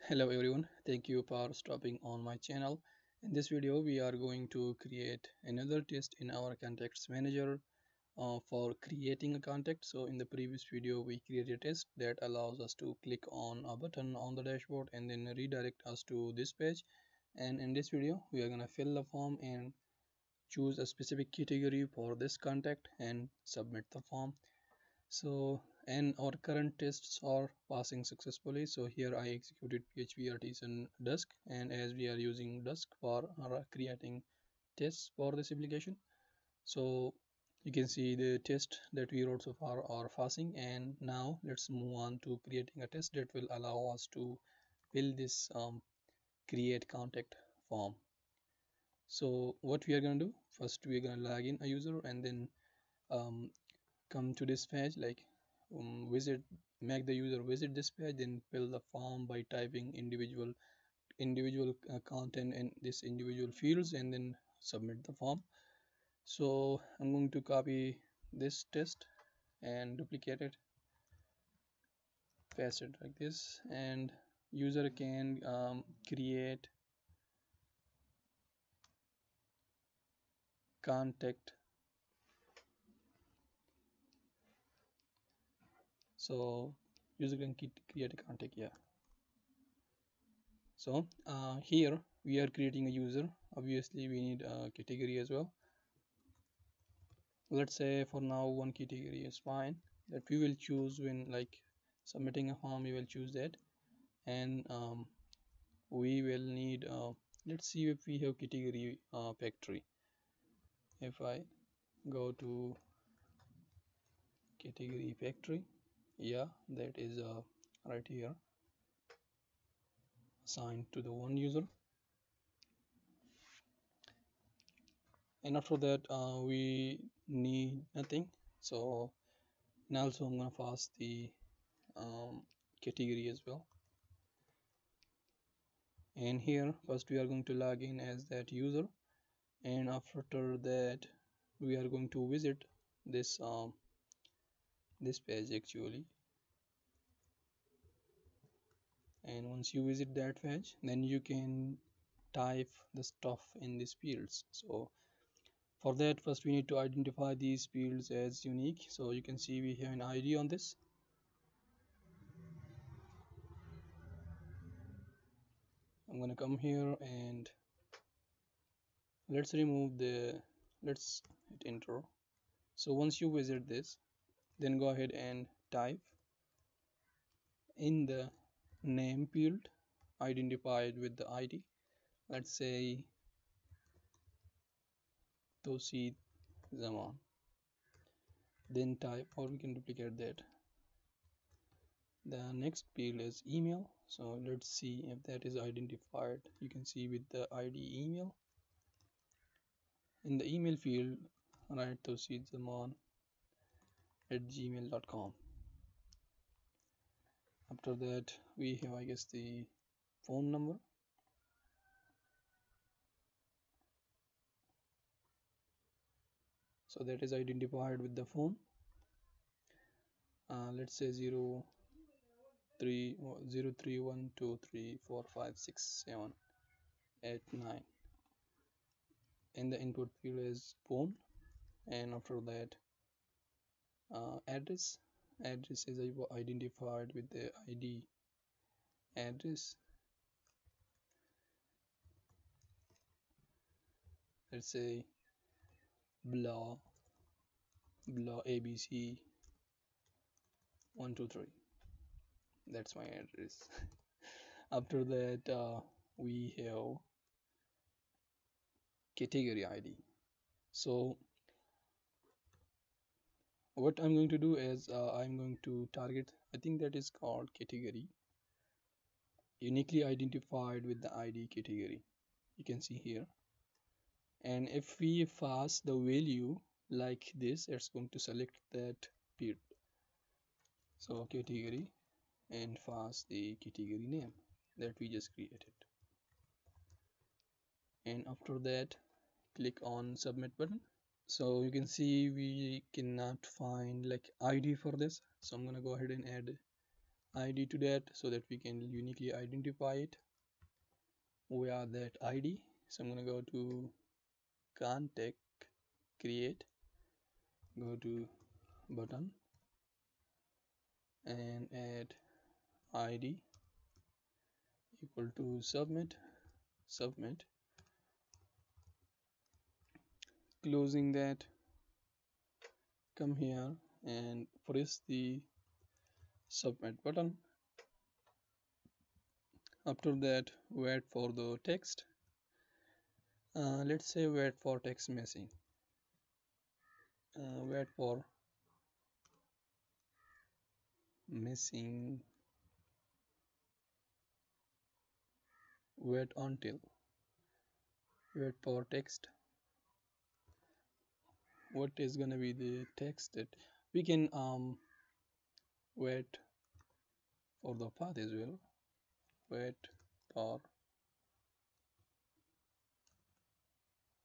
Hello everyone, thank you for stopping on my channel. In this video we are going to create another test in our contacts manager for creating a contact. So in the previous video we created a test that allows us to click on a button on the dashboard and then redirect us to this page, and in this video we are going to fill the form and choose a specific category for this contact and submit the form. So, and our current tests are passing successfully. So here I executed PHP artisan Dusk, and as we are using Dusk for creating tests for this application, so you can see the test that we wrote so far are passing. And now let's move on to creating a test that will allow us to fill this create contact form. So what we are going to do, first we are going to log in a user and then um, come to this page, like visit make the user visit this page, then fill the form by typing individual content in this individual fields and then submit the form. So I'm going to copy this test and duplicate it, paste it like this, and user can create contact. So user can create a contact, yeah. So here we are creating a user. Obviously we need a category as well. Let's say for now one category is fine, that we will choose when like submitting a form. We will choose that, and we will need let's see if we have category factory. If I go to category factory, yeah, that is right here, assigned to the one user. And after that we need nothing. So and also I'm gonna pass the category as well. And here first we are going to log in as that user, and after that we are going to visit this page actually. And once you visit that page, then you can type the stuff in these fields. So for that, first we need to identify these fields as unique. So you can see we have an ID on this. I'm gonna come here and let's remove the let's hit enter. So once you visit this, then go ahead and type in the name field identified with the ID. Let's say Tauseed Zaman. Then type, or we can duplicate that. The next field is email. So let's see if that is identified. You can see with the ID email. In the email field, write tauseedzaman@gmail.com. After that, we have, I guess, the phone number. So that is identified with the phone. Let's say 03123456789. And the input field is phone. And after that, address is identified with the ID address. Let's say blah abc 123. That's my address. After that we have category ID. So what I'm going to do is I'm going to target, I think that is called category, uniquely identified with the ID category. You can see here. And if we pass the value like this, it's going to select that field. So category, and pass the category name that we just created. And after that, click on submit button. So you can see we cannot find like ID for this. So I'm gonna go ahead and add ID to that so that we can uniquely identify it via that ID. So I'm going to go to contact, create, go to button and add ID equal to submit, closing that, come here and press the submit button. After that, wait for the text. Let's say wait for text missing. Wait for missing, wait until, wait for text. What is gonna be the text that we can wait for the path as well. Wait for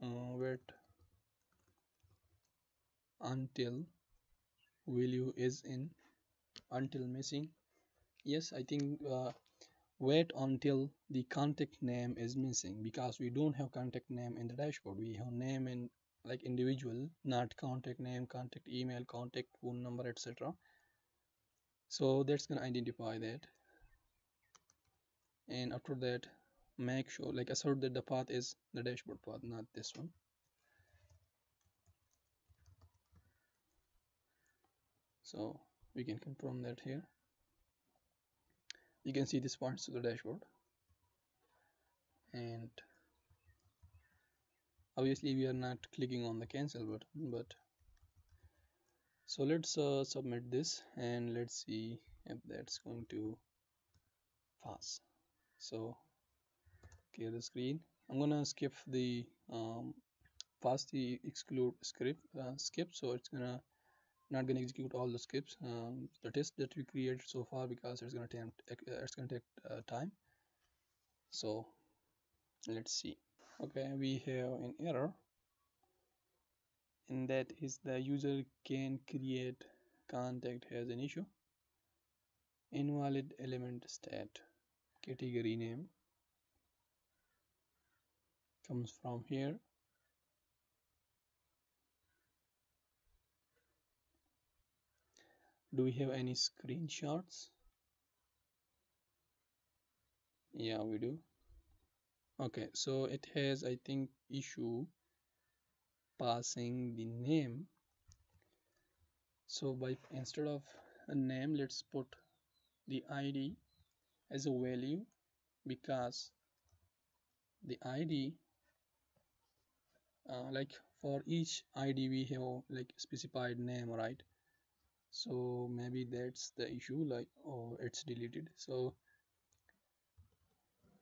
wait until value is in, until missing. Yes, I think wait until the contact name is missing, because we don't have contact name in the dashboard. We have name in like individual, not contact name, contact email, contact phone number, etc. So that's gonna identify that. And after that, make sure, like, assert that the path is the dashboard path, not this one. So we can confirm that here. You can see this points to the dashboard, and obviously we are not clicking on the cancel button, but so let's submit this and let's see if that's going to pass. So clear the screen. I'm gonna skip the pass the exclude script skip, so it's gonna not gonna execute all the scripts, the test that we created so far, because it's gonna take time. So let's see. Okay, we have an error, and that is the user can create contact has an issue. Invalid element stat category name comes from here. Do we have any screenshots? Yeah, we do. Okay, so it has, I think, issue passing the name. So by instead of a name, let's put the ID as a value, because the ID like for each ID we have like specified name, right? So maybe that's the issue, like, oh, it's deleted. So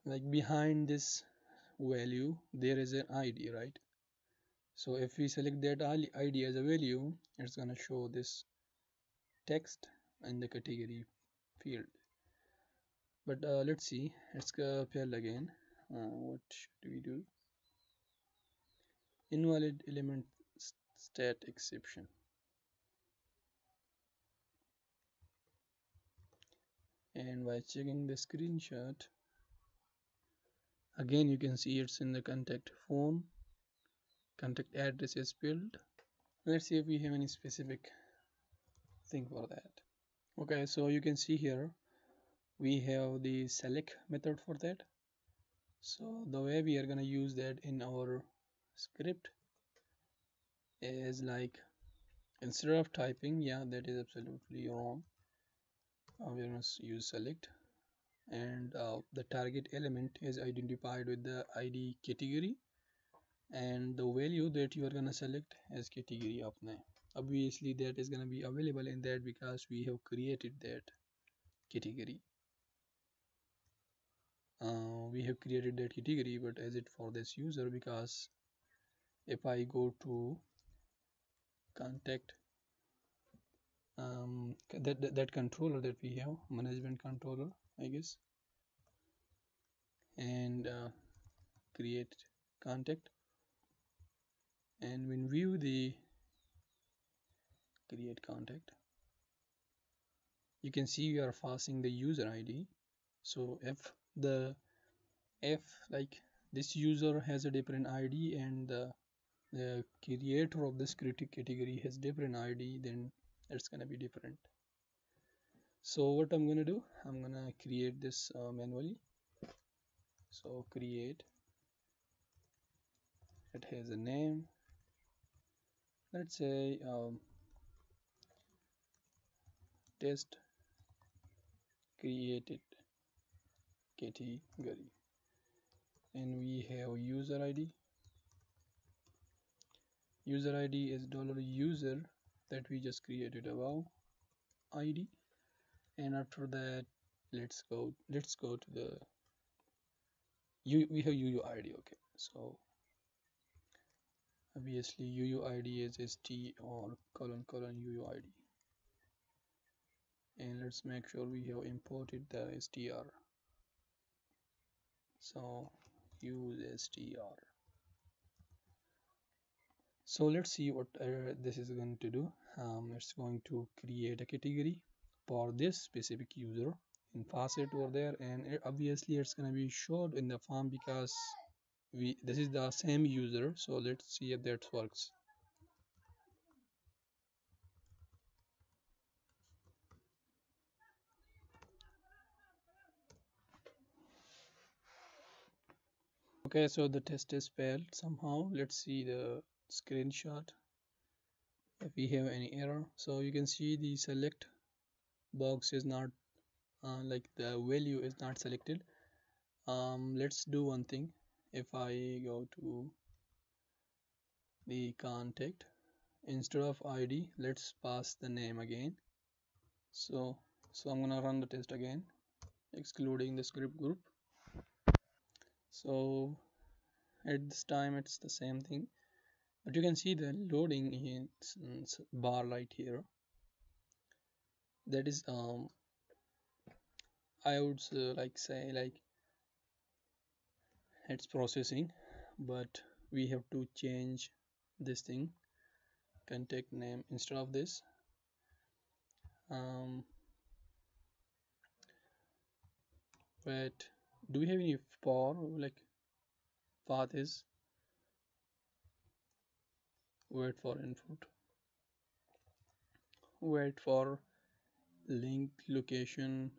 like behind this value there is an ID, right? So if we select that ID as a value, it's gonna show this text in the category field. But let's see, let's fail again. What should we do? Invalid element stat exception. And by checking the screenshot, again you can see it's in the contact phone, contact address is filled. Let's see if we have any specific thing for that. Okay, so you can see here we have the select method for that. So the way we are gonna use that in our script is like, instead of typing, yeah, that is absolutely wrong, we're gonna use select, and the target element is identified with the ID category, and the value that you are gonna select as category of name. Obviously that is gonna be available in that because we have created that category. We have created that category, but as it for this user, because if I go to contact that controller that we have, management controller, I guess, and create contact, and when view the create contact, you can see we are passing the user ID. So if like this user has a different ID and the creator of this category has different ID, then it's gonna be different. So what I'm gonna do, I'm gonna create this manually. So create, it has a name, let's say test created category, and we have user ID. User ID is $user that we just created above ID, and after that let's go to the we have UUID. Okay, so obviously UUID is st or colon UUID, and let's make sure we have imported the str. So use str. So let's see what this is going to do. It's going to create a category for this specific user and pass it over there, and obviously it's going to be showed in the form because this is the same user. So let's see if that works. Okay, so the test is failed somehow. Let's see the screenshot if we have any error. So you can see the select box is not like the value is not selected. Let's do one thing. If I go to the contact, instead of ID, let's pass the name again. So I'm gonna run the test again, excluding the script group. So at this time it's the same thing, but you can see the loading is bar right here. That is I would say like it's processing, but we have to change this thing, contact name, instead of this. But do we have any for like path is wait for input, wait for link location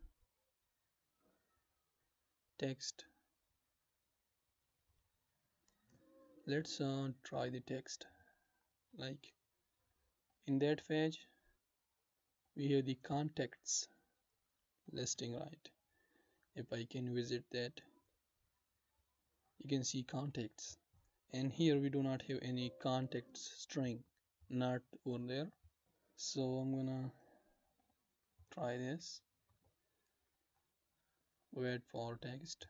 text. Let's try the text. Like in that page we have the contacts listing, right? If I can visit that, you can see contacts, and here we do not have any contacts string, not over there. So I'm gonna try this, wait for text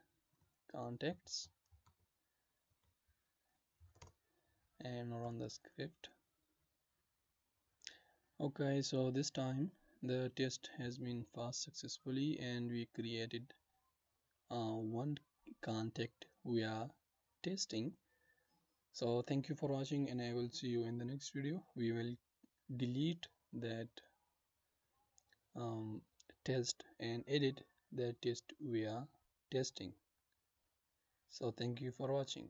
contacts, and run the script. Okay, so this time the test has been passed successfully, and we created one contact via testing. So thank you for watching, and I will see you in the next video. We will delete that um, test and edit that test via testing. So thank you for watching.